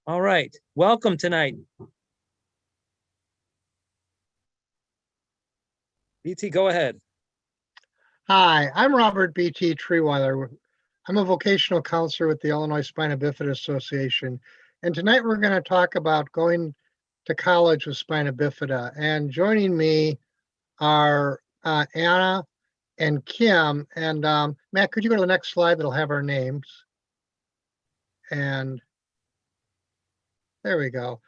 All right, welcome tonight. BT, go ahead. Hi, I'm Robert B.T. Treeweiler. I'm a vocational counselor with the Illinois Spina Bifida Association. And tonight we're going to talk about going to college with spina bifida. And joining me are Anna and Kim. And Matt, could you go to the next slide that'll have our names? And there we go.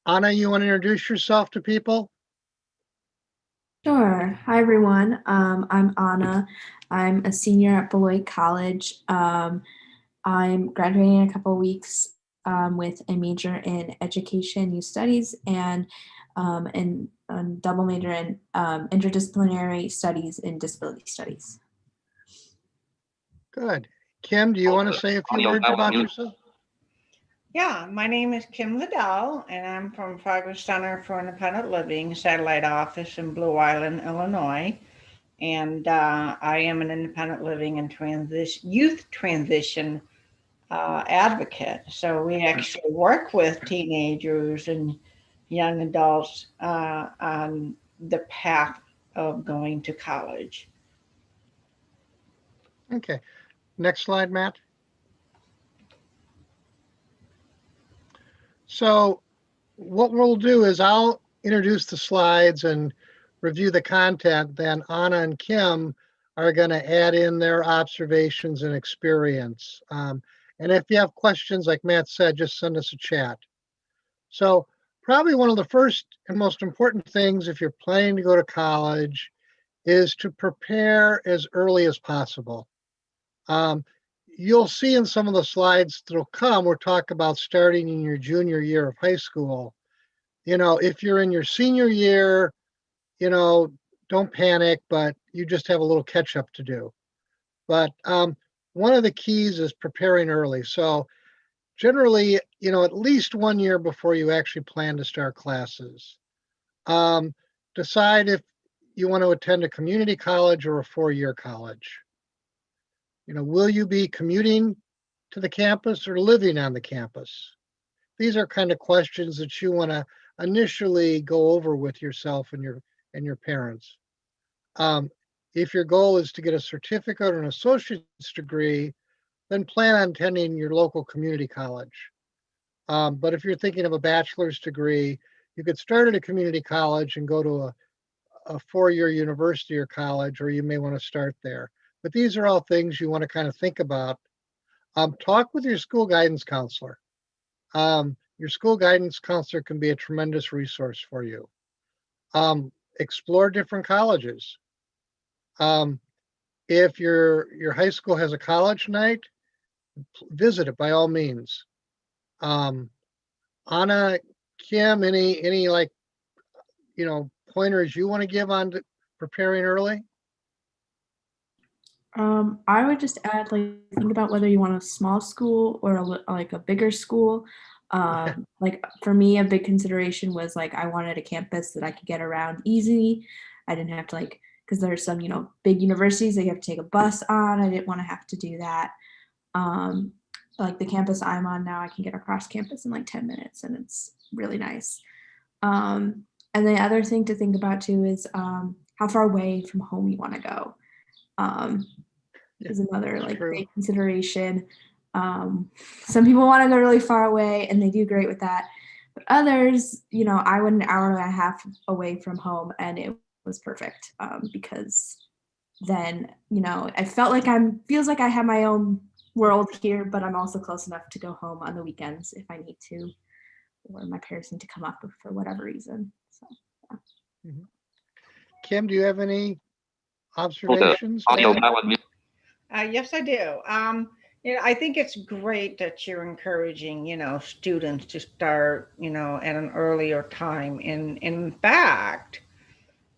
Anna, you want to introduce yourself to people? Sure. Hi, everyone. I'm Anna. I'm a senior at Beloit College. I'm graduating in a couple of weeks with a major in education, youth studies, and a double major in interdisciplinary studies and disability studies. Good. Kim, do you want to say a few words about yourself? Yeah, my name is Kim Liddell, and I'm from Progress Center for Independent Living, satellite office in Blue Island, Illinois. And I am an independent living and youth transition advocate. So we actually work with teenagers and young adults on the path of going to college. Okay. Next slide, Matt. So what we'll do is I'll introduce the slides and review the content. Then Anna and Kim are going to add in their observations and experience. And if you have questions, like Matt said, just send us a chat. So probably one of the first and most important things if you're planning to go to college is to prepare as early as possible. You'll see in some of the slides that'll come, we'll talk about starting in your junior year of high school. You know, if you're in your senior year, you know, don't panic, but you just have a little catch up to do. But one of the keys is preparing early. So generally, you know, at least 1 year before you actually plan to start classes. Decide if you want to attend a community college or a 4-year college. You know, will you be commuting to the campus or living on the campus? These are kind of questions that you want to initially go over with yourself and your parents. If your goal is to get a certificate or an associate's degree, then plan on attending your local community college. But if you're thinking of a bachelor's degree, you could start at a community college and go to a 4-year university or college, or you may want to start there. But these are all things you want to kind of think about. Talk with your school guidance counselor. Your school guidance counselor can be a tremendous resource for you. Explore different colleges. If your high school has a college night, visit it by all means. Anna, Kim, any like, you know, pointers you want to give on preparing early? I would just add, like, think about whether you want a small school or like a bigger school. Like for me, a big consideration was like I wanted a campus that I could get around easy. I didn't have to like, because there's some, you know, big universities that you have to take a bus on. I didn't want to have to do that. Like the campus I'm on now, I can get across campus in like 10 minutes and it's really nice. And the other thing to think about too is how far away from home you want to go. Is another like big consideration. Some people want to go really far away and they do great with that. But others, you know, I went an hour and a half away from home and it was perfect because then, you know, I felt like feels like I have my own world here, but I'm also close enough to go home on the weekends if I need to, or my parents need to come up for whatever reason. So, yeah. Mm-hmm. Kim, do you have any observations? Yes, I do. You know, I think it's great that you're encouraging, you know, students to start, you know, at an earlier time. And in fact,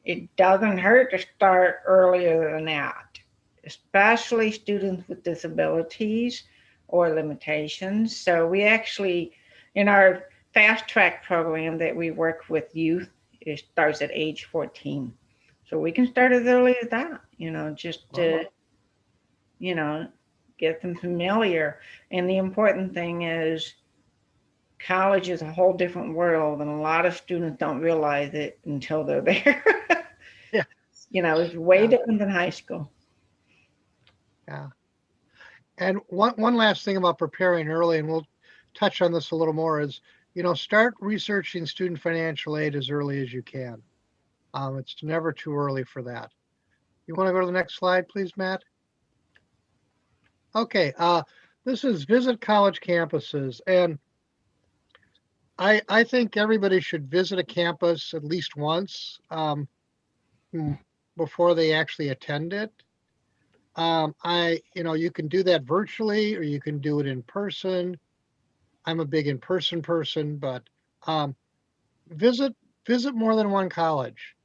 it doesn't hurt to start earlier than that, especially students with disabilities or limitations. So we actually, in our fast track program that we work with youth, it starts at age 14. So we can start as early as that, you know, just to, you know, get them familiar. And the important thing is college is a whole different world, and a lot of students don't realize it until they're there. Yeah. It's way Yeah. different than high school. Yeah. And one last thing about preparing early, and we'll touch on this a little more, is, start researching student financial aid as early as you can. It's never too early for that. You want to go to the next slide, please, Matt? Okay. This is visit college campuses, and I think everybody should visit a campus at least once before they actually attend it. You can do that virtually or you can do it in person. I'm a big in-person person, but um, visit more than one college.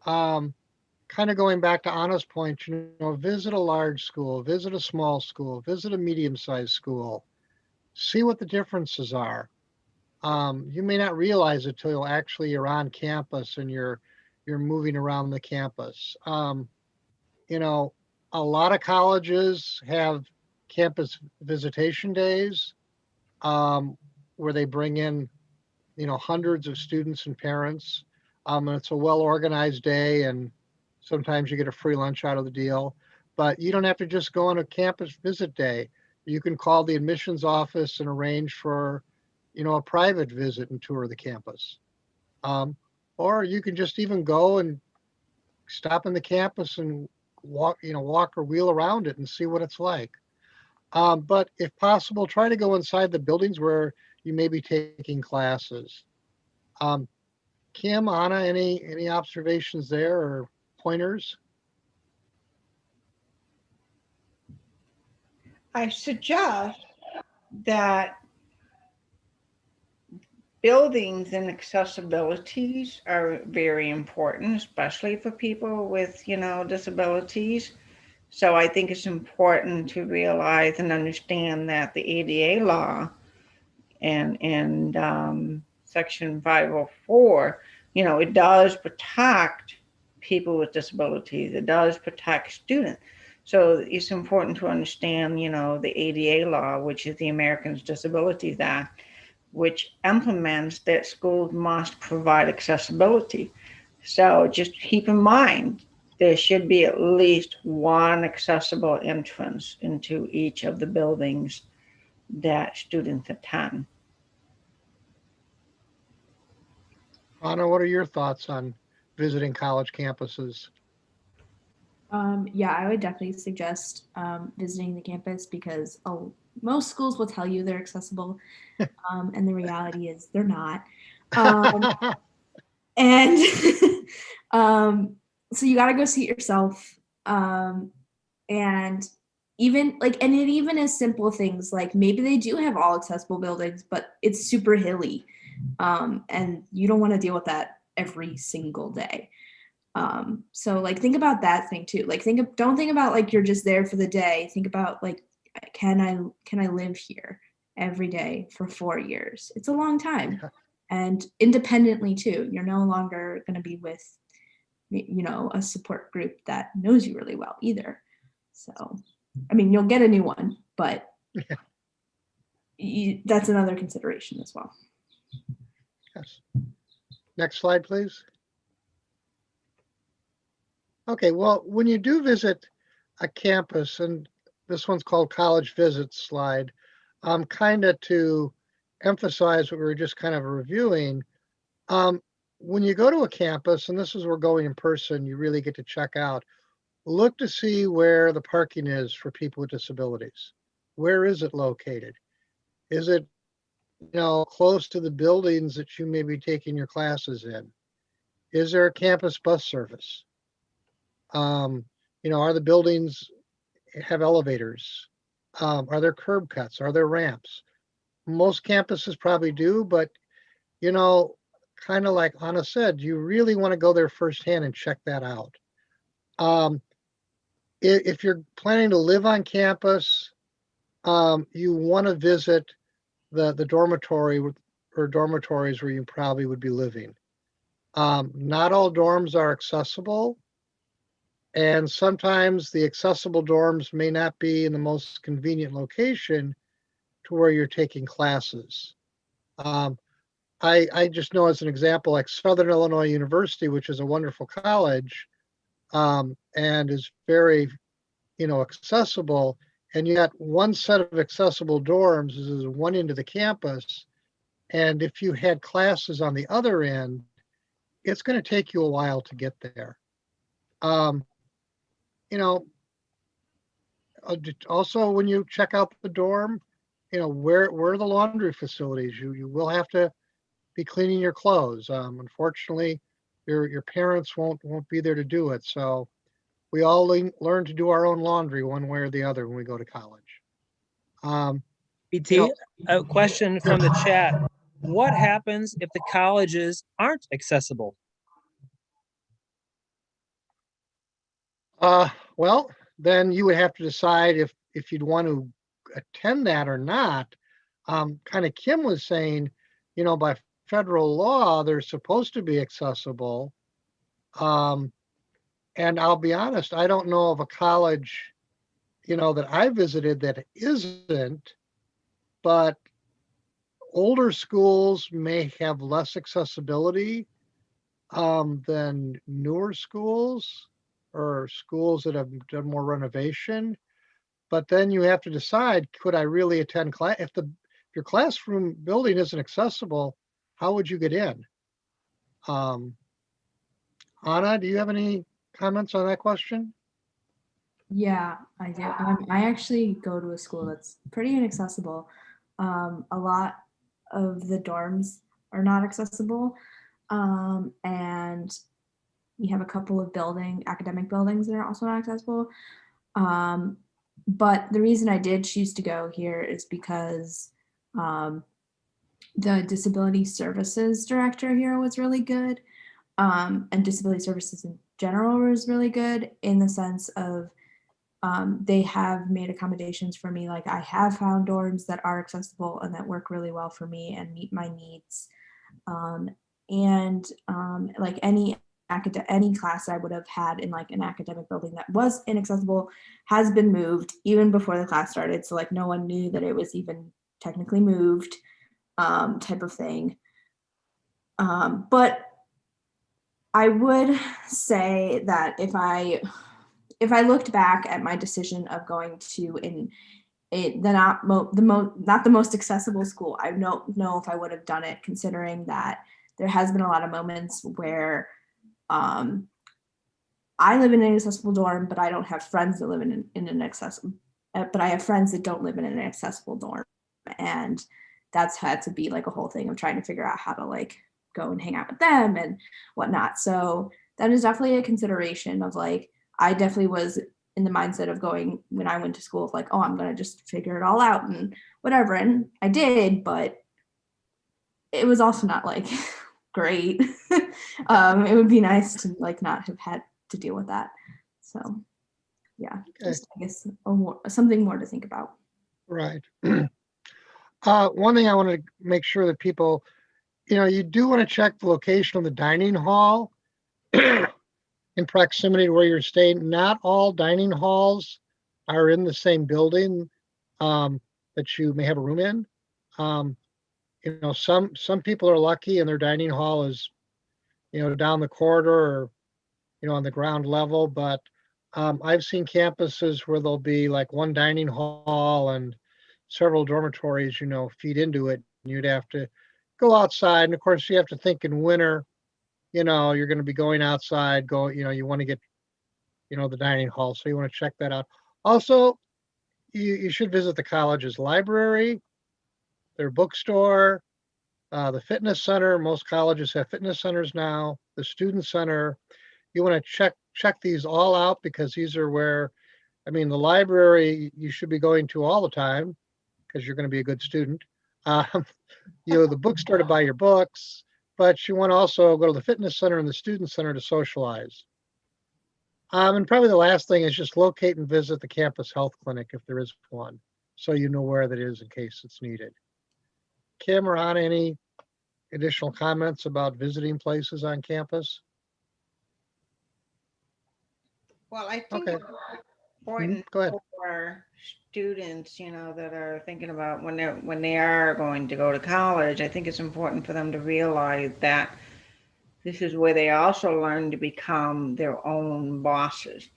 Um, Kind of going back to Anna's point, visit a large school, visit a small school, visit a medium-sized school, see what the differences are. You may not realize it till actually you're on campus and you're moving around the campus. You know, a lot of colleges have campus visitation days where they bring in, hundreds of students and parents. And it's a well organized day, and sometimes you get a free lunch out of the deal. But you don't have to just go on a campus visit day. You can call the admissions office and arrange for, a private visit and tour of the campus. Um, or you can just even go and stop in the campus and walk or wheel around it and see what it's like. But if possible, try to go inside the buildings where you may be taking classes. Um, Kim, Anna, any observations there or pointers? I suggest that buildings and accessibilities are very important, especially for people with, disabilities. So I think it's important to realize and understand that the ADA law and Section 504, it does protect people with disabilities. It does protect students. So it's important to understand, the ADA law, which is the Americans with Disabilities Act, which implements that schools must provide accessibility. So just keep in mind, there should be at least one accessible entrance into each of the buildings that students attend. Anna, what are your thoughts on visiting college campuses? Yeah, I would definitely suggest visiting the campus because most schools will tell you they're accessible, and the reality is they're not. And so you got to go see it yourself. And and it even is simple things like maybe they do have all accessible buildings, but it's super hilly, and you don't want to deal with that every single day. So like think about that thing too. Like don't think about like you're just there for the day. Think about like can I live here every day for 4 years? It's a long time. Yeah. And independently too. You're no longer going to be with a support group that knows you really well either. So I mean, you'll get a new one, but that's another consideration as well. Yes. Next slide, please. Okay, well, when you do visit a campus, and this one's called College Visits slide, kind of to emphasize what we were just kind of reviewing, when you go to a campus, and this is where going in person, you really get to check out, look to see where the parking is for people with disabilities. Where is it located? Is it, close to the buildings that you may be taking your classes in? Is there a campus bus service? Are the buildings have elevators? Are there curb cuts? Are there ramps? Most campuses probably do, but kind of like Anna said, you really want to go there firsthand and check that out. If you're planning to live on campus, you want to visit the dormitory or dormitories where you probably would be living. Not all dorms are accessible, and sometimes the accessible dorms may not be in the most convenient location to where you're taking classes. Um, I just know as an example, like Southern Illinois University, which is a wonderful college, and is very, accessible. And yet one set of accessible dorms is one end of the campus. And if you had classes on the other end, it's going to take you a while to get there. Um, you know, also when you check out the dorm, where are the laundry facilities? You will have to be cleaning your clothes. Unfortunately, your parents won't be there to do it. So we all learn to do our own laundry one way or the other when we go to college. Um, BT, a question from the chat. What happens if the colleges aren't accessible? well, then you would have to decide if you'd want to attend that or not. Kind of Kim was saying, by federal law, they're supposed to be accessible. And I'll be honest, I don't know of a college, that I visited that isn't, but older schools may have less accessibility than newer schools or schools that have done more renovation. But then you have to decide, could I really attend class? If your classroom building isn't accessible, how would you get in? Anna, do you have any comments on that question? Yeah, I do. I actually go to a school that's pretty inaccessible. A lot of the dorms are not accessible. And we have a couple of academic buildings that are also not accessible. But the reason I did choose to go here is because the disability services director here was really good. And disability services in general was really good in the sense of they have made accommodations for me. Like I have found dorms that are accessible and that work really well for me and meet my needs. Like any class I would have had in like an academic building that was inaccessible has been moved even before the class started. So like no one knew that it was even technically moved, type of thing. But I would say that if I looked back at my decision of going to not the most accessible school, I don't know if I would have done it, considering that there has been a lot of moments where I live in an accessible dorm, but I don't have friends that live in an accessible, but I have friends that don't live in an accessible dorm, and that's had to be like a whole thing of trying to figure out how to like go and hang out with them and whatnot. So that is definitely a consideration of like, I definitely was in the mindset of going when I went to school of like, oh, I'm going to just figure it all out and whatever. And I did, but it was also not like great. It would be nice to like not have had to deal with that. So yeah, just I guess something more to think about. Right. One thing I want to make sure that people, you do want to check the location of the dining hall in proximity to where you're staying. Not all dining halls are in the same building that you may have a room in. Some people are lucky and their dining hall is, down the corridor or, on the ground level. But I've seen campuses where there'll be like one dining hall and several dormitories, feed into it. And you'd have to go outside. And of course, you have to think in winter, you're going to be going outside, you want to get, the dining hall. So you want to check that out. Also, you should visit the college's library, their bookstore, the fitness center. Most colleges have fitness centers now, the student center. You want to check these all out because these are where, the library you should be going to all the time because you're going to be a good student. The bookstore to buy your books, but you want to also go to the fitness center and the student center to socialize. And probably the last thing is just locate and visit the campus health clinic if there is one, so you know where that is in case it's needed. Kim or Anna, any additional comments about visiting places on campus? Well, I think Okay. important Go ahead. for students, that are thinking about when they are going to go to college. I think it's important for them to realize that this is where they also learn to become their own bosses.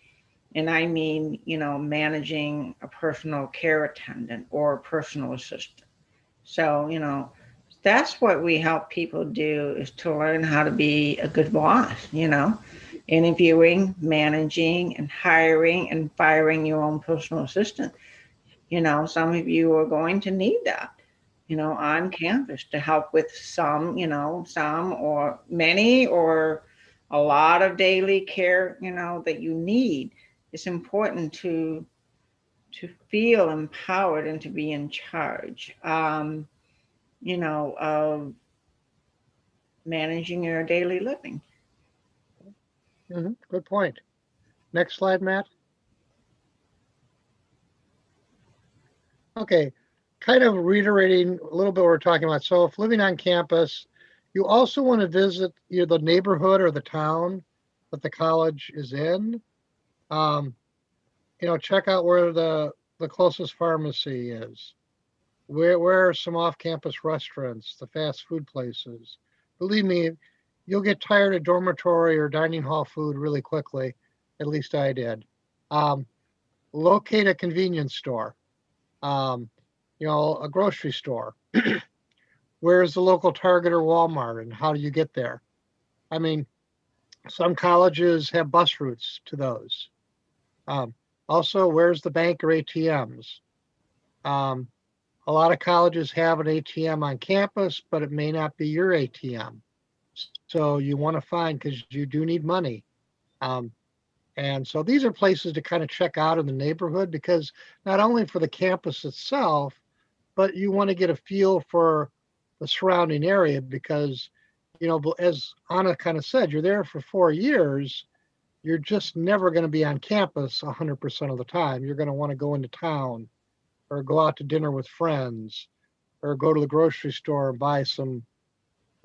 And I mean, managing a personal care attendant or a personal assistant. So, that's what we help people do, is to learn how to be a good boss, interviewing, managing, and hiring and firing your own personal assistant. Some of you are going to need that, on campus to help with some or many or a lot of daily care, that you need. It's important to feel empowered and to be in charge, of managing your daily living. Good point. Next slide, Matt. Okay, kind of reiterating a little bit what we're talking about. So if living on campus, you also want to visit the neighborhood or the town that the college is in. Check out where the closest pharmacy is. Where are some off-campus restaurants, the fast food places? Believe me, you'll get tired of dormitory or dining hall food really quickly. At least I did. Locate a convenience store, a grocery store. Where is the local Target or Walmart, and how do you get there? I mean, some colleges have bus routes to those. Also, where's the bank or ATMs? A lot of colleges have an ATM on campus, but it may not be your ATM. So you want to find, because you do need money. And so these are places to kind of check out in the neighborhood, because not only for the campus itself, but you want to get a feel for the surrounding area, because, as Anna kind of said, you're there for 4 years. You're just never going to be on campus 100% of the time. You're going to want to go into town or go out to dinner with friends or go to the grocery store and buy some,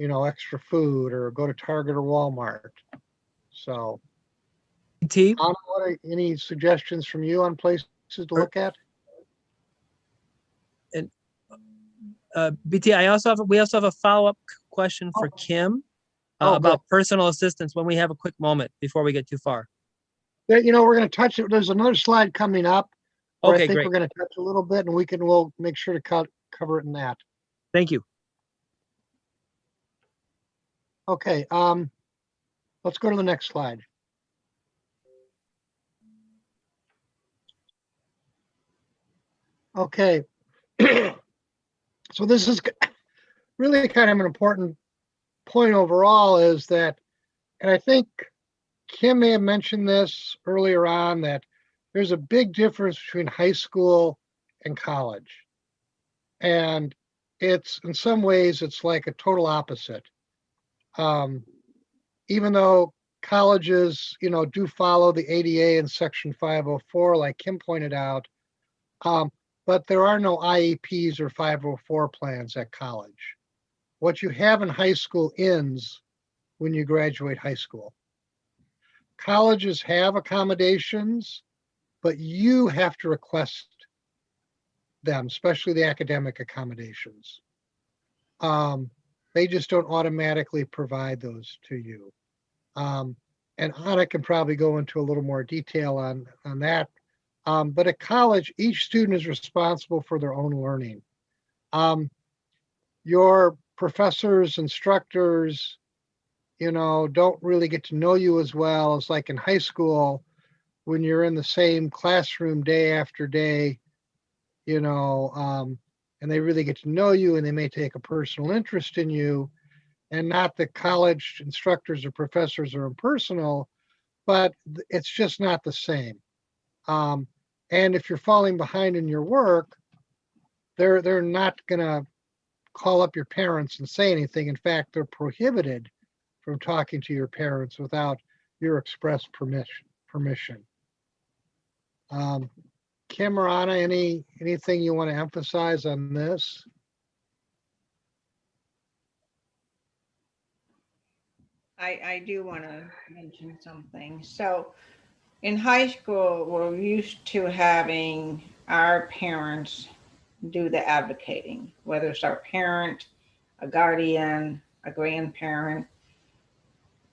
extra food, or go to Target or Walmart. So, T. Anna, any suggestions from you on places to look at? And BT, we also have a follow-up question for Kim about personal assistance when we have a quick moment before we get too far. We're going to touch it. There's another slide coming up where I think great. we're going to touch a little bit, and we'll make sure to cover it in that. Thank you. Okay, let's go to the next slide. Okay, so this is really kind of an important point overall, is that, and I think Kim may have mentioned this earlier on, that there's a big difference between high school and college. And it's, in some ways, it's like a total opposite. Even though colleges, do follow the ADA and Section 504, like Kim pointed out, but there are no IEPs or 504 plans at college. What you have in high school ends when you graduate high school. Colleges have accommodations, but you have to request them, especially the academic accommodations. They just don't automatically provide those to you. And Anna can probably go into a little more detail on that. But at college, each student is responsible for their own learning. Your professors, instructors, don't really get to know you as well as like in high school, when you're in the same classroom day after day, and they really get to know you, and they may take a personal interest in you. And not that college instructors or professors are impersonal, but it's just not the same. And if you're falling behind in your work, they're not going to call up your parents and say anything. In fact, they're prohibited from talking to your parents without your express permission. Kim or Anna, anything you want to emphasize on this? I do want to mention something. So in high school, we're used to having our parents do the advocating, whether it's our parent, a guardian, a grandparent.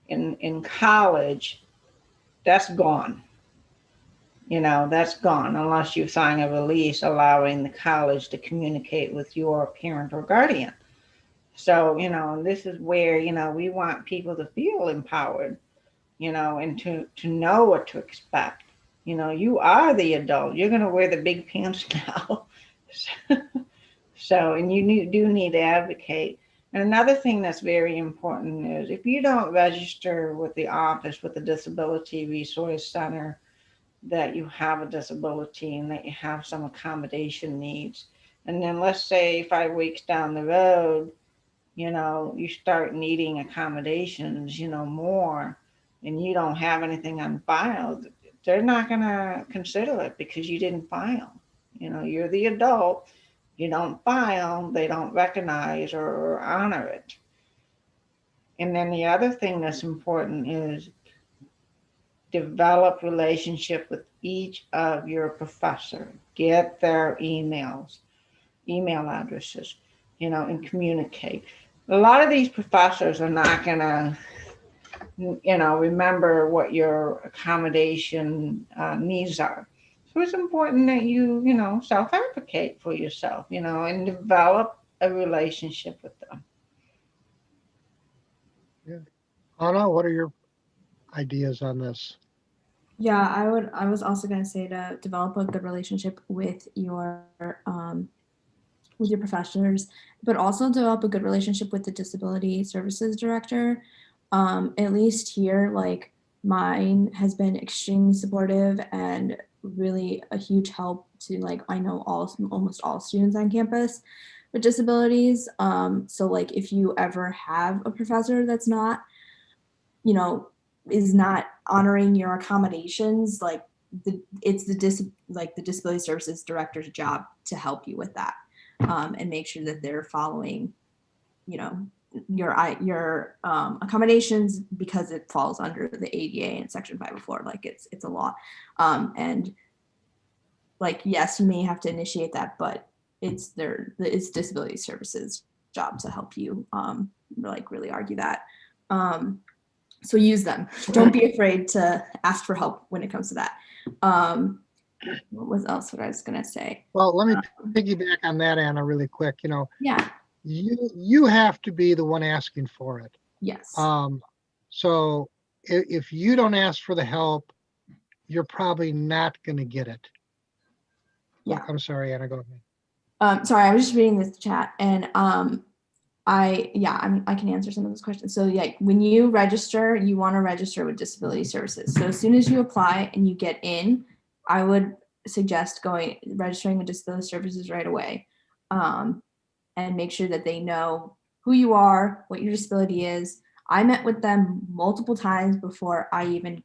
In college, that's gone. That's gone unless you sign a release allowing the college to communicate with your parent or guardian. So, this is where, we want people to feel empowered, and to know what to expect. You are the adult. You're going to wear the big pants now. So, and do need to advocate. And another thing that's very important is if you don't register with the office, with the Disability Resource Center, that you have a disability and that you have some accommodation needs. And then let's say 5 weeks down the road, you start needing accommodations, more, and you don't have anything on file, they're not going to consider it because you didn't file. You're the adult. You don't file, they don't recognize or honor it. And then the other thing that's important is develop relationship with each of your professor. Get their email addresses, and communicate. A lot of these professors are not going to, remember what your accommodation needs are. So it's important that you, self-advocate for yourself, and develop a relationship with them. Yeah. Anna, what are your ideas on this? Yeah, I was also going to say to develop a good relationship with your professors, but also develop a good relationship with the disability services director. At least here, like mine has been extremely supportive and really a huge help to, like, I know almost all students on campus with disabilities. So like if you ever have a professor that's not, is not honoring your accommodations, like it's the disability services director's job to help you with that, and make sure that they're following, your accommodations, because it falls under the ADA and Section 504. Like it's a law, and like yes, you may have to initiate that, but it's disability services job to help you like really argue that. So use them. Don't be afraid to ask for help when it comes to that. What was else what I was gonna say? Well, let me piggyback on that, Anna, really quick. Yeah. You have to be the one asking for it. Yes. So if you don't ask for the help, you're probably not going to get it. Yeah. I'm sorry, Anna, go ahead. Sorry, I was just reading this chat, and I can answer some of those questions. So yeah, when you register, you want to register with disability services. So as soon as you apply and you get in, I would suggest registering with disability services right away, and make sure that they know who you are, what your disability is. I met with them multiple times before I even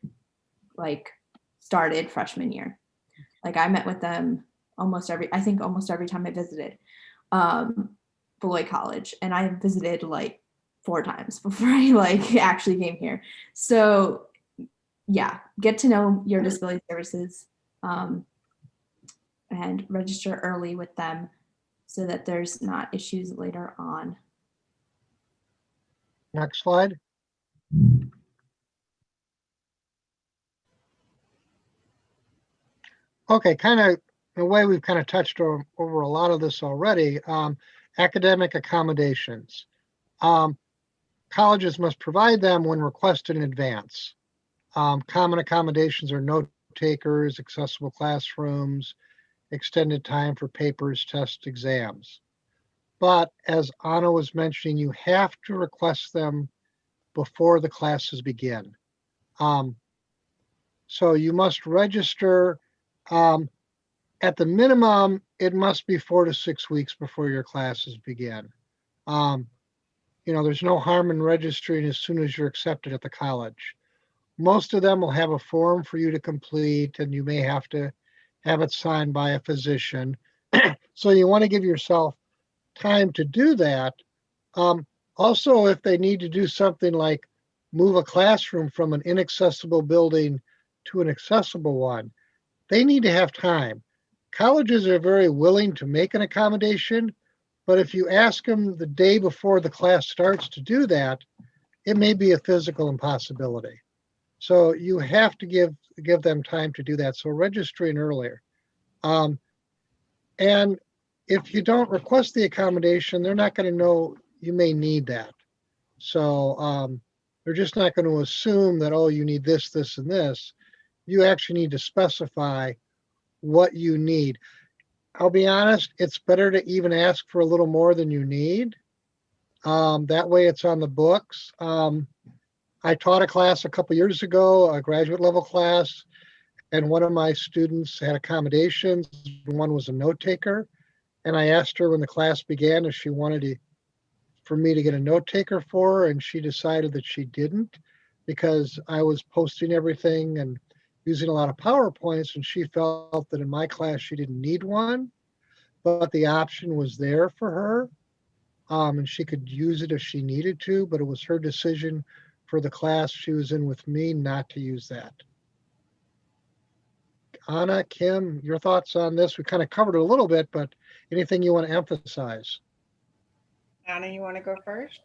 started freshman year. Like I met with them almost every time I visited Beloit College, and I visited 4 times before I actually came here. So yeah, get to know your disability services, and register early with them so that there's not issues later on. Next slide. Okay, kind of in a way we've kind of touched over a lot of this already. Academic accommodations. Colleges must provide them when requested in advance. Common accommodations are note takers, accessible classrooms, extended time for papers, tests, exams. But as Anna was mentioning, you have to request them before the classes begin. So you must register. At the minimum, it must be 4 to 6 weeks before your classes begin. There's no harm in registering as soon as you're accepted at the college. Most of them will have a form for you to complete, and you may have to have it signed by a physician. So you want to give yourself time to do that. Also, if they need to do something like move a classroom from an inaccessible building to an accessible one, they need to have time. Colleges are very willing to make an accommodation, but if you ask them the day before the class starts to do that, it may be a physical impossibility. So you have to give them time to do that. So registering earlier. Um, and if you don't request the accommodation, they're not going to know you may need that. So they're just not going to assume that, oh, you need this, this, and this. You actually need to specify what you need. I'll be honest, it's better to even ask for a little more than you need. That way it's on the books. I taught a class a couple years ago, a graduate level class, and one of my students had accommodations. One was a note taker. And I asked her when the class began if she wanted for me to get a note taker for her, and she decided that she didn't because I was posting everything and using a lot of PowerPoints, and she felt that in my class she didn't need one, but the option was there for her, and she could use it if she needed to, but it was her decision for the class she was in with me not to use that. Anna, Kim, your thoughts on this? We kind of covered it a little bit, but anything you want to emphasize? Anna, you want to go first?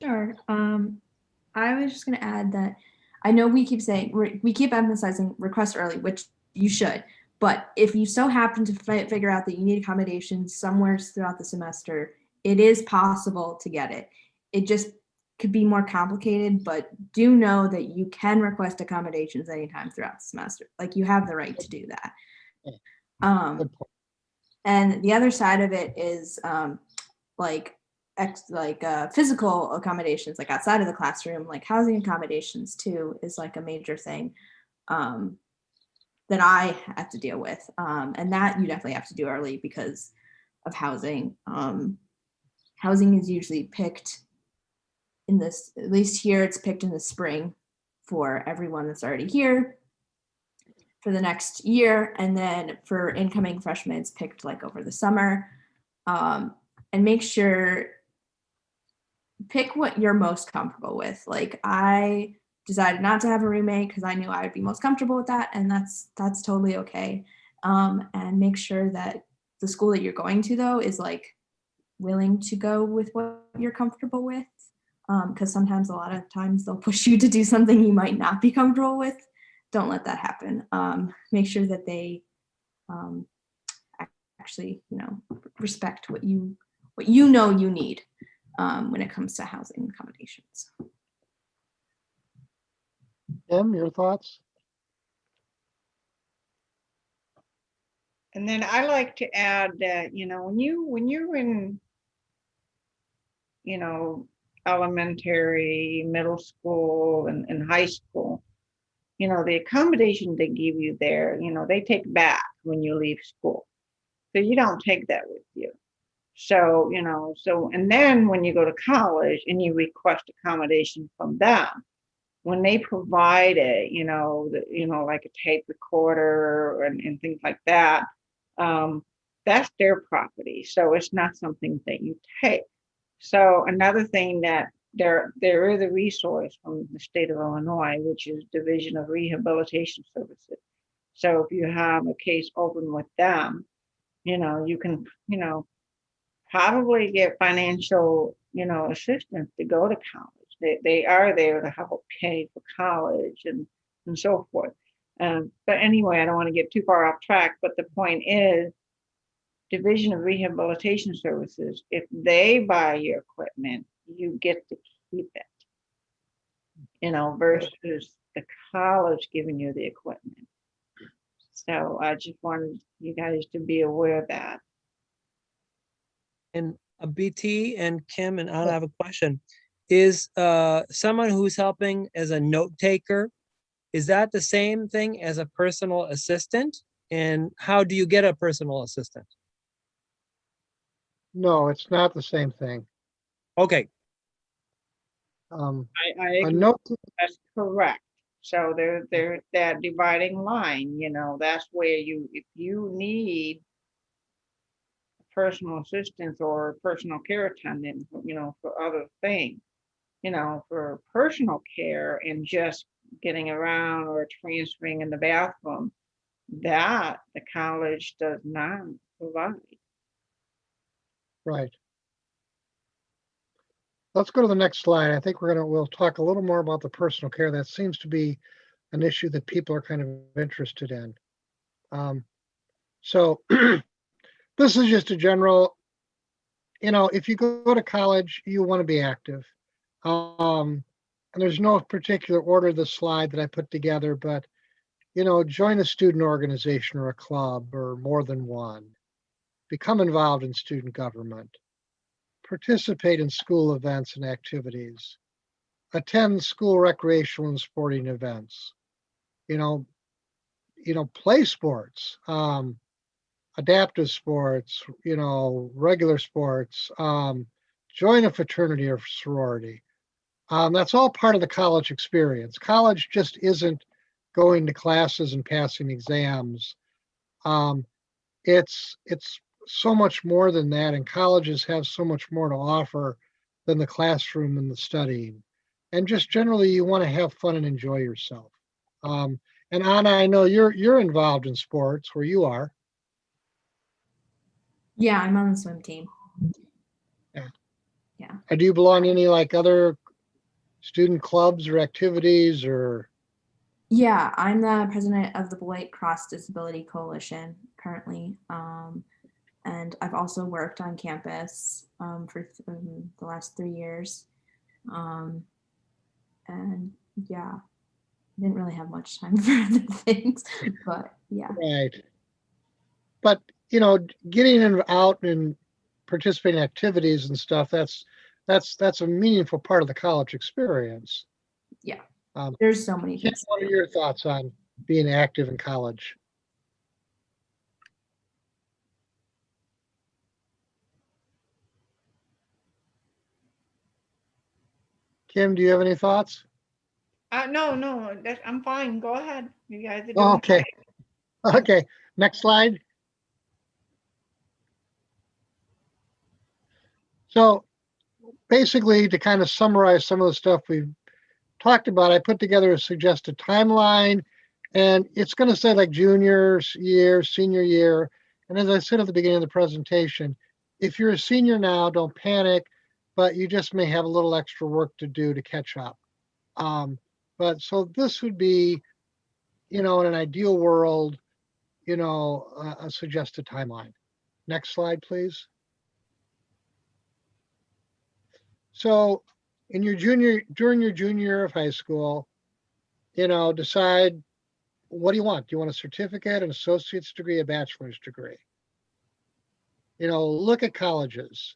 Sure. I was just going to add that I know we keep saying, we keep emphasizing request early, which you should. But if you so happen to figure out that you need accommodations somewhere throughout the semester, it is possible to get it. It just could be more complicated, but do know that you can request accommodations anytime throughout the semester. Like, you have the right to do that. And the other side of it is physical accommodations, like outside of the classroom, like housing accommodations too, is like a major thing that I have to deal with. And that you definitely have to do early because of housing. Housing is usually picked in this, at least here, it's picked in the spring for everyone that's already here for the next year. And then for incoming freshmen, it's picked like over the summer. And make sure, pick what you're most comfortable with. Like, I decided not to have a roommate because I knew I would be most comfortable with that, and that's totally okay. And make sure that the school that you're going to, though, is like willing to go with what you're comfortable with, because sometimes, a lot of times, they'll push you to do something you might not be comfortable with. Don't let that happen. Make sure that they actually, respect what you know you need when it comes to housing accommodations. Em, your thoughts? And then I like to add that, when you're in, elementary, middle school, and high school, the accommodation they give you there, they take back when you leave school. So you don't take that with you. So, and then when you go to college and you request accommodation from them, when they provide it, like a tape recorder and things like that, that's their property. So it's not something that you take. So another thing that there is a resource from the state of Illinois, which is Division of Rehabilitation Services. So if you have a case open with them, you can, probably get financial, assistance to go to college. They are there to help pay for college and so forth. But anyway, I don't want to get too far off track, but the point is, Division of Rehabilitation Services, if they buy your equipment, you get to keep it, versus the college giving you the equipment. So I just wanted you guys to be aware of that. And BT and Kim and Anna, I have a question. Is someone who's helping as a note taker, is that the same thing as a personal assistant? And how do you get a personal assistant? No, it's not the same thing. Okay, I A agree. note, That's correct. So there's that dividing line, that's where if you need personal assistance or personal care attendant, for other things, for personal care and just, getting around or transferring in the bathroom, that the college does not provide. Right. Let's go to the next slide. I think we'll talk a little more about the personal care. That seems to be an issue that people are kind of interested in. So this is just a general, if you go to college, you want to be active. And there's no particular order of the slide that I put together, but, join a student organization or a club or more than one. Become involved in student government. Participate in school events and activities. Attend school recreational and sporting events. Play sports, adaptive sports, regular sports, join a fraternity or sorority. That's all part of the college experience. College just isn't going to classes and passing exams. It's so much more than that, and colleges have so much more to offer than the classroom and the studying. And just generally, you want to have fun and enjoy yourself. And Anna, I know you're involved in sports where you are. Yeah, I'm on the swim team. Yeah. Do you belong to any other student clubs or activities or? Yeah, I'm the president of the Beloit Cross Disability Coalition currently. And I've also worked on campus for the last 3 years. And yeah, I didn't really have much time for other things, but yeah. Right. But, getting out and participating in activities and stuff, that's a meaningful part of the college experience. Yeah. There's so many things. What are your thoughts on being active in college? Kim, do you have any thoughts? No, I'm fine. Go ahead. You guys are doing Okay. great. Okay. Next slide. So basically, to kind of summarize some of the stuff we've talked about, I put together a suggested timeline, and it's going to say junior year, senior year. And as I said at the beginning of the presentation, if you're a senior now, don't panic, but you just may have a little extra work to do to catch up. But so this would be, in an ideal world, a suggested timeline. Next slide, please. So during your junior year of high school, decide, what do you want? Do you want a certificate, an associate's degree, a bachelor's degree? Look at colleges.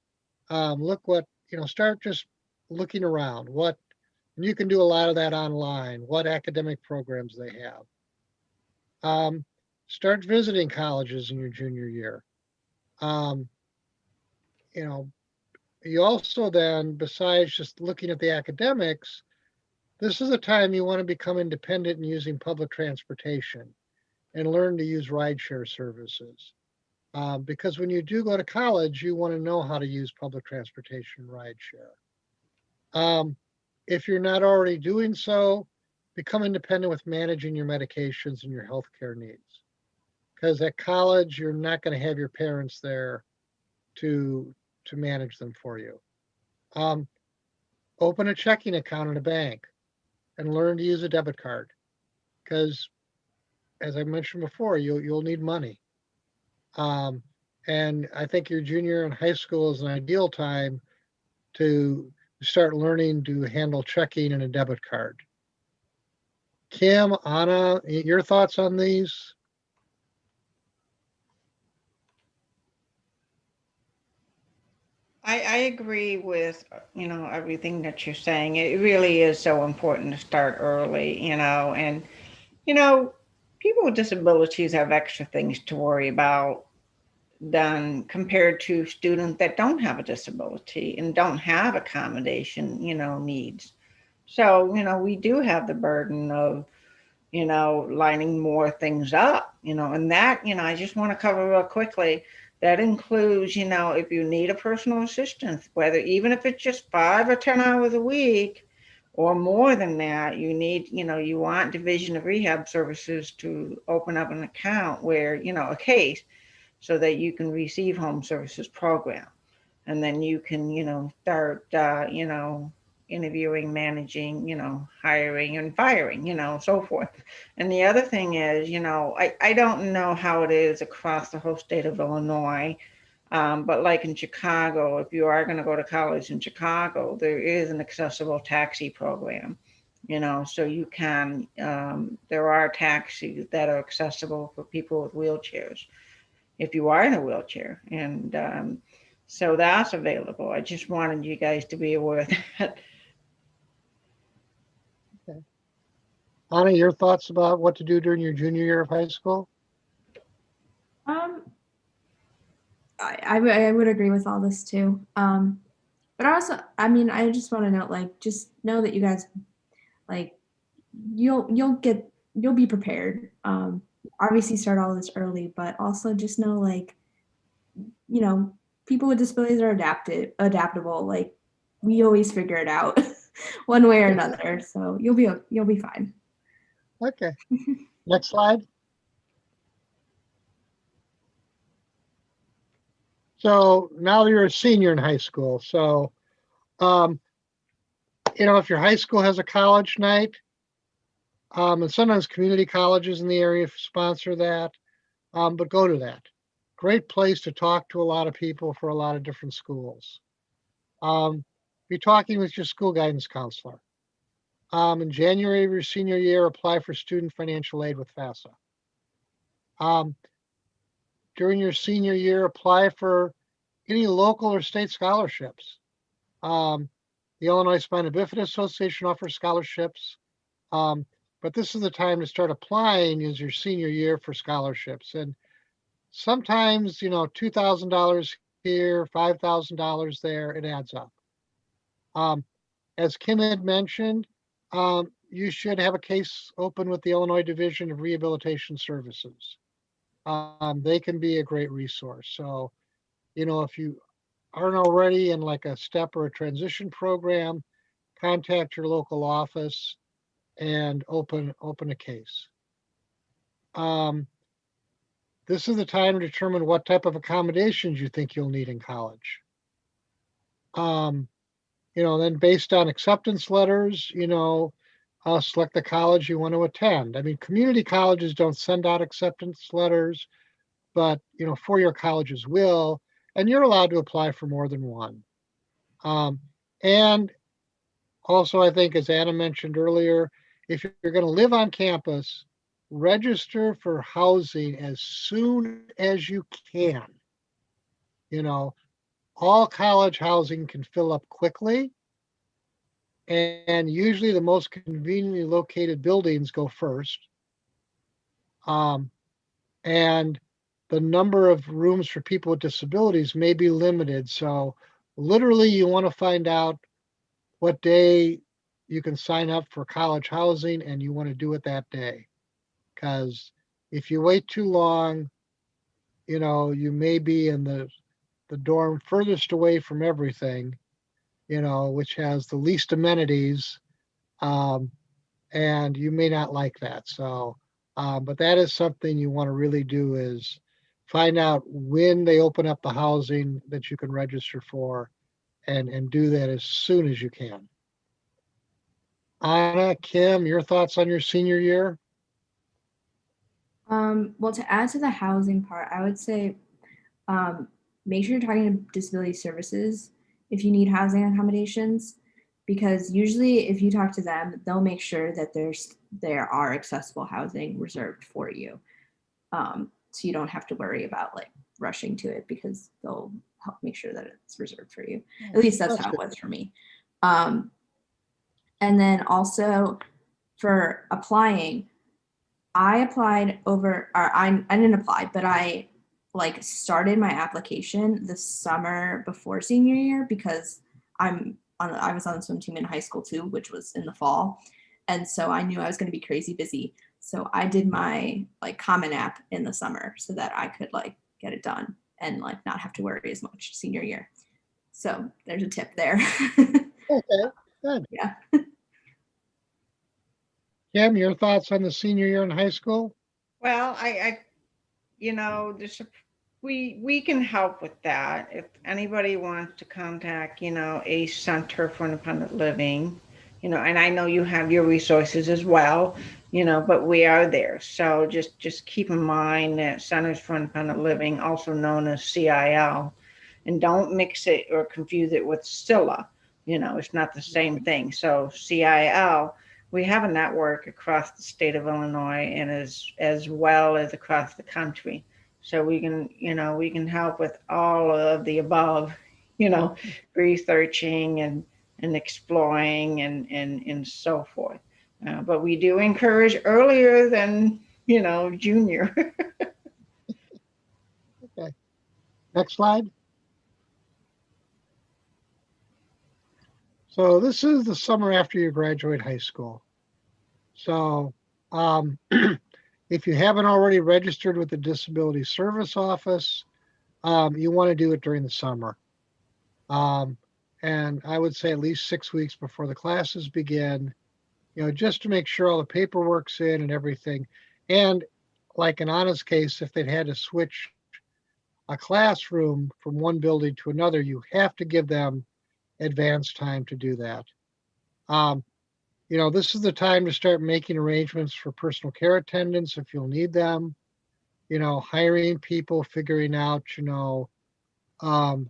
Start just looking around. And you can do a lot of that online, what academic programs they have. Start visiting colleges in your junior year. You also then, besides just looking at the academics, this is a time you want to become independent in using public transportation and learn to use rideshare services. Because when you do go to college, you want to know how to use public transportation rideshare. If you're not already doing so, become independent with managing your medications and your healthcare needs. Because at college, you're not going to have your parents there to manage them for you. Open a checking account in a bank and learn to use a debit card. Because as I mentioned before, you'll need money. And I think your junior in high school is an ideal time to start learning to handle checking and a debit card. Kim, Anna, your thoughts on these? I agree with, everything that you're saying. It really is so important to start early, and, people with disabilities have extra things to worry about than compared to students that don't have a disability and don't have accommodation, needs. So, we do have the burden of, lining more things up, and that, I just want to cover real quickly. That includes, if you need a personal assistant, whether even if it's just 5 or 10 hours a week, or more than that, you need, you want Division of Rehab Services to open up an account where, a case, so that you can receive home services program. And then you can, start, interviewing, managing, hiring and firing, so forth. And the other thing is, I don't know how it is across the whole state of Illinois. But like in Chicago, if you are going to go to college in Chicago, there is an accessible taxi program, so you can, there are taxis that are accessible for people with wheelchairs if you are in a wheelchair. And so that's available. I just wanted you guys to be aware of that. Anna, your thoughts about what to do during your junior year of high school? I would agree with all this too. But also, I mean, I just want to know, like, just know that you guys, like, you'll be prepared. Obviously start all this early, but also just know, like, people with disabilities are adaptable. Like, we always figure it out one way or another. So you'll be fine. Okay. Next slide. So now you're a senior in high school. So, if your high school has a college night, and sometimes community colleges in the area sponsor that, but go to that. Great place to talk to a lot of people for a lot of different schools. Be talking with your school guidance counselor. In January of your senior year, apply for student financial aid with FAFSA. During your senior year, apply for any local or state scholarships. The Illinois Spina Bifida Association offers scholarships, but this is the time to start applying is your senior year for scholarships. And sometimes, $2,000 here, $5,000 there, it adds up. As Kim had mentioned, you should have a case open with the Illinois Division of Rehabilitation Services. They can be a great resource. So, if you aren't already in like a STEP or a transition program, contact your local office and open a case. This is the time to determine what type of accommodations you think you'll need in college. Then based on acceptance letters, select the college you want to attend. I mean, community colleges don't send out acceptance letters, but, four-year colleges will, and you're allowed to apply for more than one. And also, I think, as Anna mentioned earlier, if you're going to live on campus, register for housing as soon as you can. All college housing can fill up quickly, and usually the most conveniently located buildings go first. And the number of rooms for people with disabilities may be limited. So literally you want to find out what day you can sign up for college housing, and you want to do it that day. Because if you wait too long, you may be in the dorm furthest away from everything, which has the least amenities, and you may not like that. So, but that is something you want to really do is find out when they open up the housing that you can register for, and do that as soon as you can. Anna, Kim, your thoughts on your senior year? Well, to add to the housing part, I would say make sure you're talking to disability services if you need housing accommodations, because usually if you talk to them, they'll make sure that there are accessible housing reserved for you. So you don't have to worry about like rushing to it, because they'll help make sure that it's reserved for you. At least that's how it was for me. And then also for applying, I applied or I didn't apply, but I like started my application the summer before senior year, because I was on the swim team in high school too, which was in the fall. And so I knew I was going to be crazy busy. So I did my like Common App in the summer so that I could like get it done and like not have to worry as much senior year. So there's a tip there. Okay, good. Yeah. Kim, your thoughts on the senior year in high school? Well, you know, we can help with that. If anybody wants to contact, you know, a Center for Independent Living, you know, and I know you have your resources as well, you know, but we are there. So just keep in mind that Centers for Independent Living, also known as CIL, and don't mix it or confuse it with SCILA. You know, it's not the same thing. So CIL, we have a network across the state of Illinois and as well as across the country. So we can, you know, we can help with all of the above, you know, researching and exploring and so forth. But we do encourage earlier than, you know, junior. Okay. Next slide. So this is the summer after you graduate high school. So if you haven't already registered with the Disability Service Office, you want to do it during the summer. And I would say at least 6 weeks before the classes begin, you know, just to make sure all the paperwork's in and everything. And like in Anna's case, if they'd had to switch a classroom from one building to another, you have to give them advance time to do that. Um, you know, this is the time to start making arrangements for personal care attendants if you'll need them, you know, hiring people, figuring out, you know, um,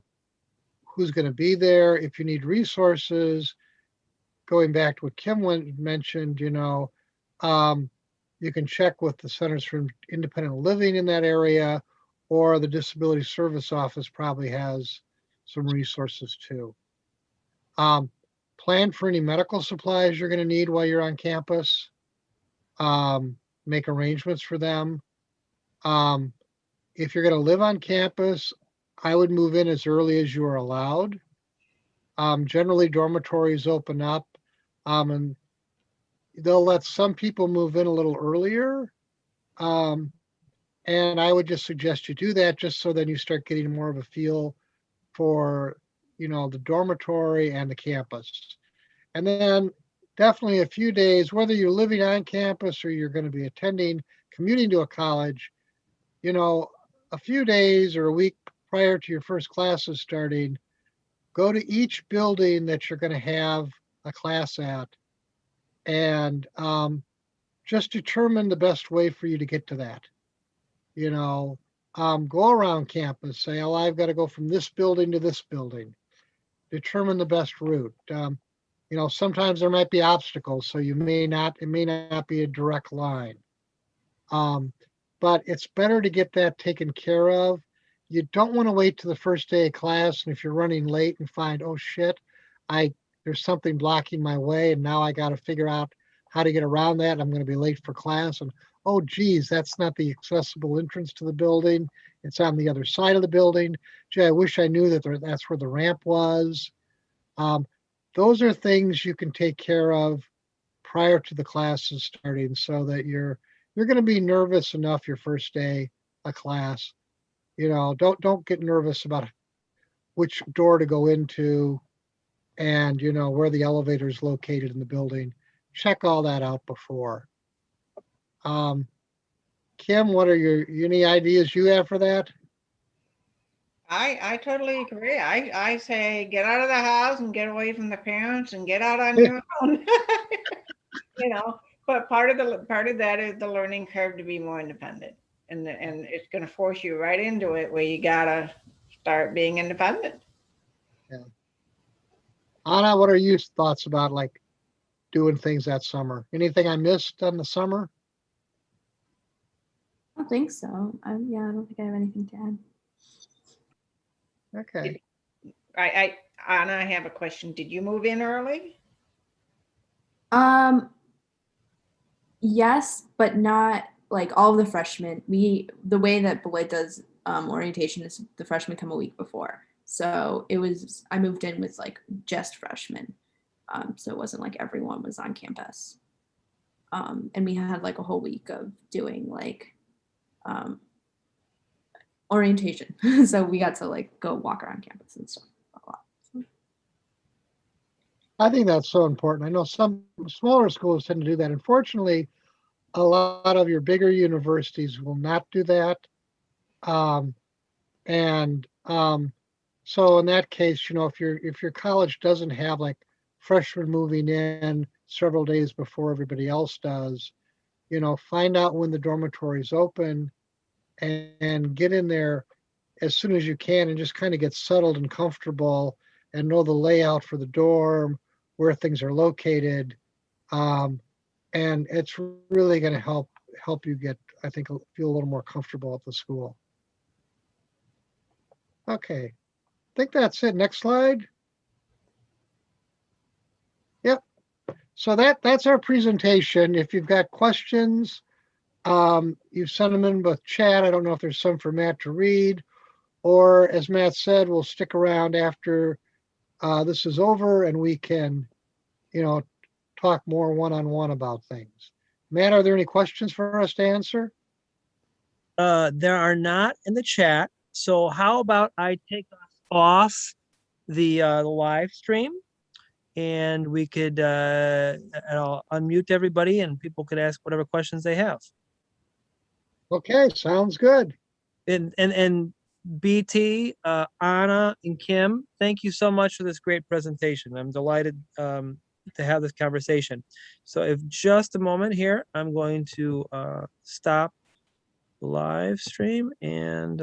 who's going to be there. If you need resources, going back to what Kim mentioned, you know, um, you can check with the Centers for Independent Living in that area, or the Disability Service Office probably has some resources too. Um, plan for any medical supplies you're going to need while you're on campus. Make arrangements for them. Um, if you're going to live on campus, I would move in as early as you are allowed. Generally, dormitories open up, and they'll let some people move in a little earlier. Um, and I would just suggest you do that just so then you start getting more of a feel for, you know, the dormitory and the campus. And then definitely a few days, whether you're living on campus or you're going to be commuting to a college, you know, a few days or a week prior to your first classes starting, go to each building that you're going to have a class at and just determine the best way for you to get to that. You know, go around campus, say, oh, I've got to go from this building to this building. Determine the best route. You know, sometimes there might be obstacles, so it may not be a direct line. But it's better to get that taken care of. You don't want to wait to the first day of class, and if you're running late and find, oh shit, there's something blocking my way, and now I got to figure out how to get around that. I'm going to be late for class, and oh geez, that's not the accessible entrance to the building. It's on the other side of the building. Gee, I wish I knew that's where the ramp was. Those are things you can take care of prior to the classes starting, so that you're going to be nervous enough your first day of class. You know, don't get nervous about which door to go into and, you know, where the elevator is located in the building. Check all that out before. Um, Kim, what are any ideas you have for that? I totally agree. I say get out of the house and get away from the parents and get out on your own. You know, but part of that is the learning curve to be more independent, and it's going to force you right into it where you gotta start being independent. Yeah. Anna, what are your thoughts about like doing things that summer? Anything I missed on the summer? I don't think so. Yeah, I don't think I have anything to add. Okay. I Anna, I have a question. Did you move in early? Yes, but not like all of the freshmen. The way that Beloit does orientation is the freshmen come a week before. So I moved in with like just freshmen. So it wasn't like everyone was on campus. And we had like a whole week of doing like orientation. So we got to like go walk around campus and stuff a lot. So. I think that's so important. I know some smaller schools tend to do that. Unfortunately, a lot of your bigger universities will not do that. Um, and so in that case, if your college doesn't have like freshmen moving in several days before everybody else does, find out when the dormitories open and get in there as soon as you can and just kind of get settled and comfortable and know the layout for the dorm, where things are located. Um, and it's really going to help you get, I think, feel a little more comfortable at the school. Okay, I think that's it. Next slide. Yep. So that's our presentation. If you've got questions, you've sent them in with chat. I don't know if there's some for Matt to read, or as Matt said, we'll stick around after this is over and we can, talk more one-on-one about things. Matt, are there any questions for us to answer? There are not in the chat. So how about I take us off the live stream, and we could and I'll unmute everybody and people could ask whatever questions they have. Okay, sounds good. And BT, Anna, and Kim, thank you so much for this great presentation. I'm delighted to have this conversation. So if just a moment here, I'm going to stop the live stream and